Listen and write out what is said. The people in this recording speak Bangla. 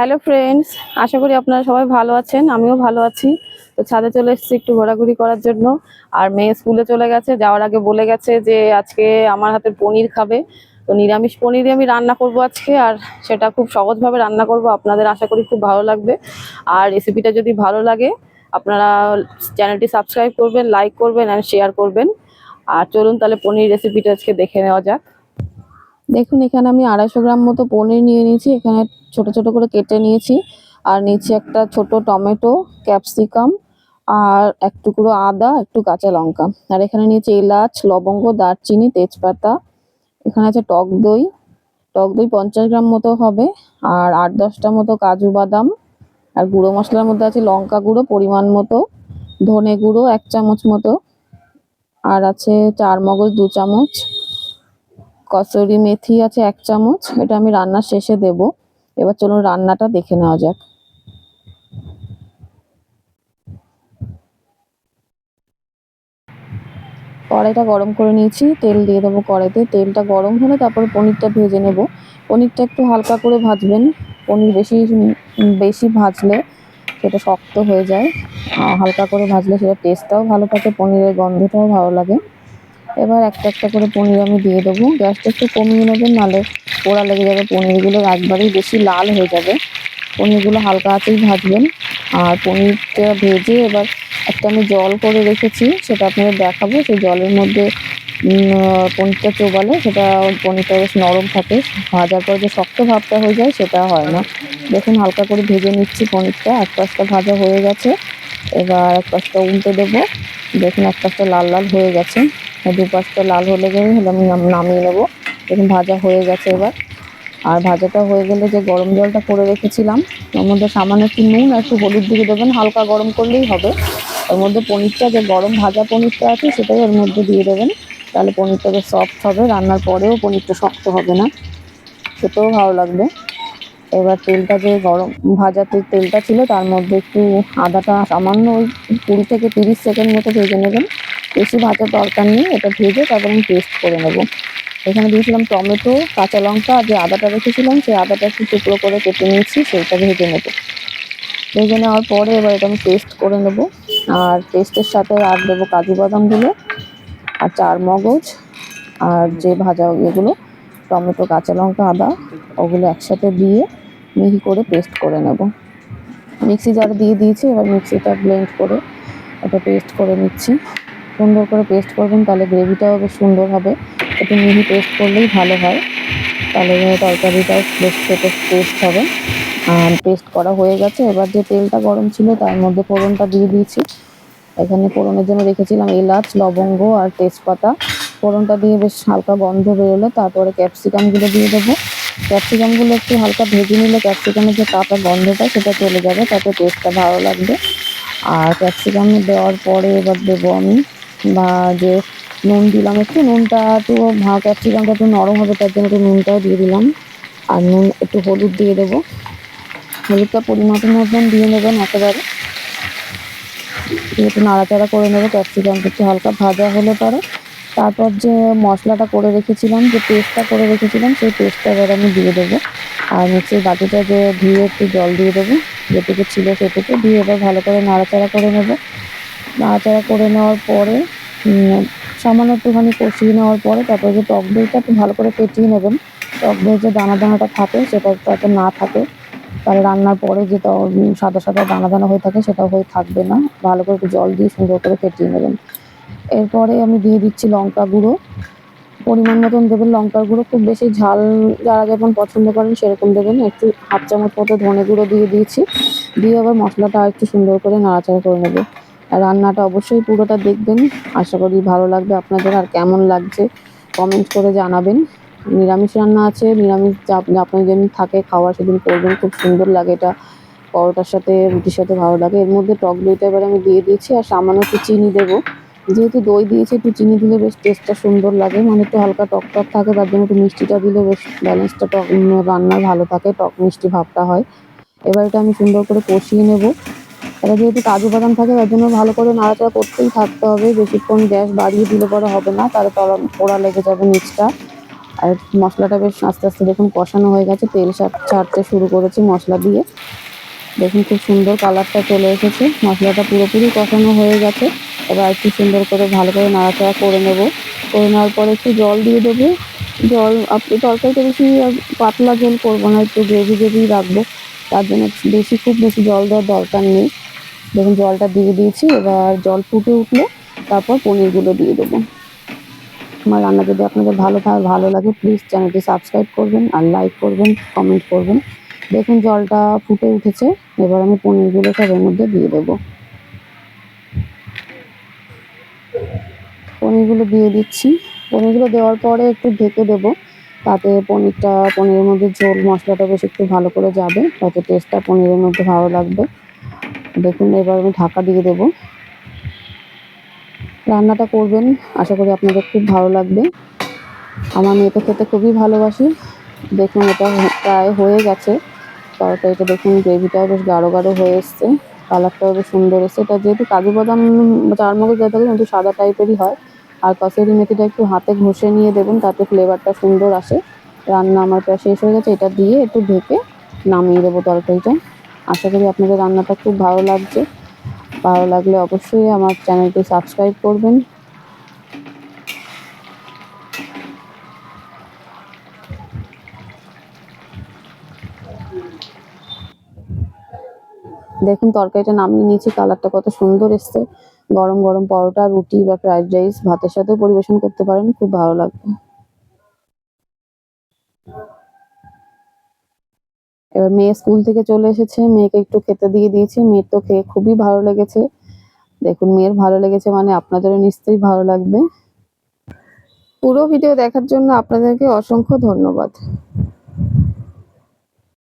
হ্যালো ফ্রেন্ডস, আশা করি আপনারা সবাই ভালো আছেন। আমিও ভালো আছি। তো ছাদে চলে এসেছি একটু ঘোরাঘুরি করার জন্য। আর মেয়ে স্কুলে চলে গেছে, যাওয়ার আগে বলে গেছে যে আজকে আমার হাতের পনির খাবে। তো নিরামিষ পনিরই আমি রান্না করব আজকে, আর সেটা খুব সহজভাবে রান্না করব। আপনাদের আশা করি খুব ভালো লাগবে। আর রেসিপিটা যদি ভালো লাগে আপনারা চ্যানেলটি সাবস্ক্রাইব করবেন, লাইক করবেন আর শেয়ার করবেন। আর চলুন তাহলে পনির রেসিপিটা আজকে দেখে নেওয়া যাক। দেখুন, এখানে আমি 250 গ্রাম মতো পনির নিয়ে নিয়েছি। এখানে ছোট ছোট করে কেটে নিয়েছি। আর নিচে একটা ছোট টমেটো, ক্যাপসিকাম, আর এক টুকরো আদা, একটু কাঁচা লঙ্কা। আর এখানে নিয়েছি এলাচ, লবঙ্গ, দারচিনি, তেজপাতা। এখানে আছে টক দই। টক দই 50 গ্রাম মতো হবে। আর 8-10টা মতো কাজু বাদাম। আর গুঁড়ো মশলার মধ্যে আছে লঙ্কা গুঁড়ো পরিমাণ মতো, ধনে গুঁড়ো 1 চামচ মতো, আর আছে চারমগজ 2 চামচ, কসুরি মেথি আছে 1 চামচ। এটা আমি রান্নার শেষে দেব। এবার চলুন রান্নাটা দেখে নেওয়া যাক। কড়াইটা গরম করে নিয়েছি, তেল দিয়ে দেবো কড়াইতে। তেলটা গরম হলে তারপরে পনিরটা ভেজে নেব। পনিরটা একটু হালকা করে ভাজবেন। পনির বেশি বেশি ভাজলে সেটা শক্ত হয়ে যায়। হালকা করে ভাজলে সেটা টেস্টটাও ভালো থাকে, পনিরের গন্ধটাও ভালো লাগে। এবার একটা একটা করে পনির আমি দিয়ে দেবো। গ্যাসটা একটু কমিয়ে নেবেন, নাহলে পোড়া লেগে যাবে। পনিরগুলো একবারেই বেশি লাল হয়ে যাবে। পনিরগুলো হালকা আঁচেই ভাজবেন। আর পনিরটা ভেজে এবার একটা আমি জল করে রেখেছি, সেটা আপনাদের দেখাবো। সেই জলের মধ্যে পনিরটা চোবালে সেটা পনিরটা বেশ নরম থাকে। ভাজার পর যে শক্ত ভাবটা হয়ে যায় সেটা হয় না। দেখুন, হালকা করে ভেজে নিচ্ছি পনিরটা। এক পাশটা ভাজা হয়ে গেছে। এবার এক পাশটা উল্টে দেবো। দেখুন, এক পাশটা লাল লাল হয়ে গেছে। দু পাশটা লাল হলে আমি নামিয়ে নেবো। দেখুন, ভাজা হয়ে গেছে এবার। আর ভাজাটা হয়ে গেলে যে গরম জলটা করে রেখেছিলাম, ওর মধ্যে সামান্য একটু নুন আর একটু হলুদ দিয়ে দেবেন। হালকা গরম করলেই হবে। ওর মধ্যে পনিরটা, যে গরম ভাজা পনিরটা আছে সেটাই ওর মধ্যে দিয়ে দেবেন। তাহলে পনিরটা বেশ সফট হবে, রান্নার পরেও পনিরটা শক্ত হবে না, খেতেও ভালো লাগবে। এবার তেলটা, যে গরম ভাজা তেলটা ছিল তার মধ্যে একটু আদাটা সামান্য ওই 20 থেকে 30 সেকেন্ড মতো ভেজে নেবেন। বেশি ভাজার দরকার নেই। এটা ভেজে তারপর আমি পেস্ট করে নেব। এখানে দিয়েছিলাম টমেটো, কাঁচা লঙ্কা, আর যে আদাটা রেখেছিলাম সেই আদাটা একটু টুকরো করে কেটে নিয়েছি, সেইটা ভেজে নেব। ভেজে নেওয়ার পরে এবার এটা আমি পেস্ট করে নেব। আর পেস্টের সাথে আর দেবো কাজু বাদামগুলো, আর চারমগজ, আর যে ভাজা এগুলো টমেটো, কাঁচা লঙ্কা, আদা, ওগুলো একসাথে দিয়ে মিহি করে পেস্ট করে নেব। মিক্সি জারে দিয়ে দিয়েছি। এবার মিক্সিটা ব্লেন্ড করে এটা পেস্ট করে নিচ্ছি। সুন্দর করে পেস্ট করবেন, তাহলে গ্রেভিটাও বেশ সুন্দর হবে। একটু মিহি পেস্ট করলেই ভালো হয়, তাহলে তরকারিটাও বেশ খেতে টেস্ট হবে। পেস্ট করা হয়ে গেছে। এবার যে তেলটা গরম ছিল তার মধ্যে ফোড়নটা দিয়ে দিয়েছি। এখানে ফোড়নের জন্য রেখেছিলাম এলাচ, লবঙ্গ আর তেজপাতা। ফোড়নটা দিয়ে বেশ হালকা গন্ধ বেরোলে তারপরে ক্যাপসিকামগুলো দিয়ে দেবো। ক্যাপসিকামগুলো একটু হালকা ভেজে নিলে ক্যাপসিকামের যে কাঁচা গন্ধটা সেটা চলে যাবে, তাতে টেস্টটা ভালো লাগবে। আর ক্যাপসিকাম দেওয়ার পরে এবার দেবো আমি যে নুন দিলাম একটু। নুনটা একটু ক্যাপসিকামটা একটু নরম হবে, তার জন্য একটু নুনটাও দিয়ে দিলাম। আর একটু হলুদ দিয়ে দেবো। হলুদটা পরিমাণ মতন দিয়ে নেবেন একেবারে। একটু নাড়াচাড়া করে নেবো। ক্যাপসিকামটা একটু হালকা ভাজা হলে পরে তারপর যে মশলাটা করে রেখেছিলাম, যে পেস্টটা করে রেখেছিলাম, সেই পেস্টটা এবার আমি দিয়ে দেবো। আর মিক্সির বাটিটা যে ধুয়ে একটু জল দিয়ে দেবো, যেটুকু ছিল সেটুকু দিয়ে এবার ভালো করে নাড়াচাড়া করে নেবো। নাড়াচাড়া করে নেওয়ার পরে সামান্য একটুখানি কষিয়ে নেওয়ার পরে তারপরে যে টক দইটা একটু ভালো করে ফেটিয়ে নেবেন। টক দইয়ের যে দানা দানাটা থাকে সেটা যাতে না থাকে, তাহলে রান্নার পরে যে সাদা সাদা দানা দানা হয়ে থাকে সেটা হয়ে থাকবে না। ভালো করে একটু জল দিয়ে সুন্দর করে ফেটিয়ে নেবেন। এরপরে আমি দিয়ে দিচ্ছি লঙ্কা গুঁড়ো। পরিমাণ মতন দেবেন লঙ্কার গুঁড়ো। খুব বেশি ঝাল যারা যেমন পছন্দ করেন সেরকম দেবেন। একটু 1/2 চামচ মতো ধনে গুঁড়ো দিয়ে দিয়েছি। দিয়ে আবার মশলাটা একটু সুন্দর করে নাড়াচাড়া করে নেব। আর রান্নাটা অবশ্যই পুরোটা দেখবেন, আশা করি ভালো লাগবে আপনাদের। আর কেমন লাগছে কমেন্ট করে জানাবেন। নিরামিষ রান্না আছে, নিরামিষ আপনার যেদিন থাকে খাওয়া সেদিন করবেন, খুব সুন্দর লাগে এটা। পরোটার সাথে, রুটির সাথে ভালো লাগে। এর মধ্যে টক দইটা এবার আমি দিয়ে দিয়েছি, আর সামান্য একটু চিনি দেবো। যেহেতু দই দিয়েছি একটু চিনি দিলে বেশ টেস্টটা সুন্দর লাগে, মানে একটু হালকা টক টক থাকে, তার জন্য একটু মিষ্টিটা দিলে বেশ ব্যালেন্সটা রান্নার ভালো থাকে, টক মিষ্টি ভাবটা হয়। এবার এটা আমি সুন্দর করে কষিয়ে নেব। এটা যেহেতু কাজু বাদাম থাকে তার জন্য ভালো করে নাড়াচাড়া করতেই থাকতে হবে। বেশিক্ষণ গ্যাস বাড়িয়ে দিলে পরে হবে না, তাহলে পোড়া লেগে যাবে নিচটা। আর মশলাটা বেশ আস্তে আস্তে দেখুন কষানো হয়ে গেছে, তেল ছাড়তে শুরু করেছি মশলা দিয়ে। দেখুন খুব সুন্দর কালারটা চলে এসেছে, মশলাটা পুরোপুরি কষানো হয়ে গেছে। এবার একটু সুন্দর করে ভালো করে নাড়াচাড়া করে নেব। করে নেওয়ার পরে একটু জল দিয়ে দেবো। জল তরকারিটা বেশি পাতলা ঝোল করবো না, একটু গ্রেভি গ্রেভি রাখবো, তার জন্য খুব বেশি জল দেওয়ার দরকার নেই। দেখুন জলটা দিয়ে দিয়েছি, এবার জল ফুটে উঠলে তারপর পনিরগুলো দিয়ে দেবো। আমার রান্না যদি আপনাদের ভালো লাগে প্লিজ চ্যানেলটি সাবস্ক্রাইব করবেন আর লাইক করবেন, কমেন্ট করবেন। দেখুন জলটা ফুটে উঠেছে, এবার আমি পনিরগুলো সব এর মধ্যে দিয়ে দেবো। পনিরগুলো দিয়ে দিচ্ছি। পনিরগুলো দেওয়ার পরে একটু ঢেকে দেবো, তাতে পনিরের মধ্যে ঝোল মশলাটা বেশ একটু ভালো করে যাবে, তাতে টেস্টটা পনিরের মধ্যে ভালো লাগবে। দেখুন এবার আমি ঢাকা দিয়ে দেবো। রান্নাটা করবেন, আশা করি আপনাদের খুব ভালো লাগবে। আমার মেয়ে তো খেতে খুবই ভালোবাসে। দেখুন এটা প্রায় হয়ে গেছে তরকারিটা। দেখুন গ্রেভিটাও বেশ গাঢ় গাঢ় হয়ে এসছে, কালারটাও বেশ সুন্দর এসছে। এটা যেহেতু কাজু বাদাম চারমগজ দেওয়া থাকে কিন্তু সাদা টাইপেরই হয়। আর কসুরি মেথিটা একটু হাতে ঘষে নিয়ে দেবেন, তাতে ফ্লেভারটা সুন্দর আসে। রান্না আমার প্রায় শেষ হয়ে গেছে, এটা দিয়ে একটু ঢেকে নামিয়ে দেবো তরকারিটা। আশা করি আপনাদের রান্নাটা খুব ভালো লাগছে। ভালো লাগলে অবশ্যই আমার চ্যানেলটি সাবস্ক্রাইব করবেন। দেখুন তরকারিটা নামিয়ে নিয়েছি, কালারটা কত সুন্দর এসছে। গরম গরম পরোটা, রুটি বা ফ্রাইড রাইস, ভাতের সাথেও পরিবেশন করতে পারেন, খুব ভালো লাগবে। এবার মেয়ে স্কুল থেকে চলে এসেছে, মেয়েকে একটু খেতে দিয়ে দিয়েছি। মেয়ের তো খেয়ে খুবই ভালো লেগেছে। দেখুন মেয়ের ভালো লেগেছে মানে আপনাদেরও নিশ্চয়ই ভালো লাগবে। পুরো ভিডিও দেখার জন্য আপনাদেরকে অসংখ্য ধন্যবাদ।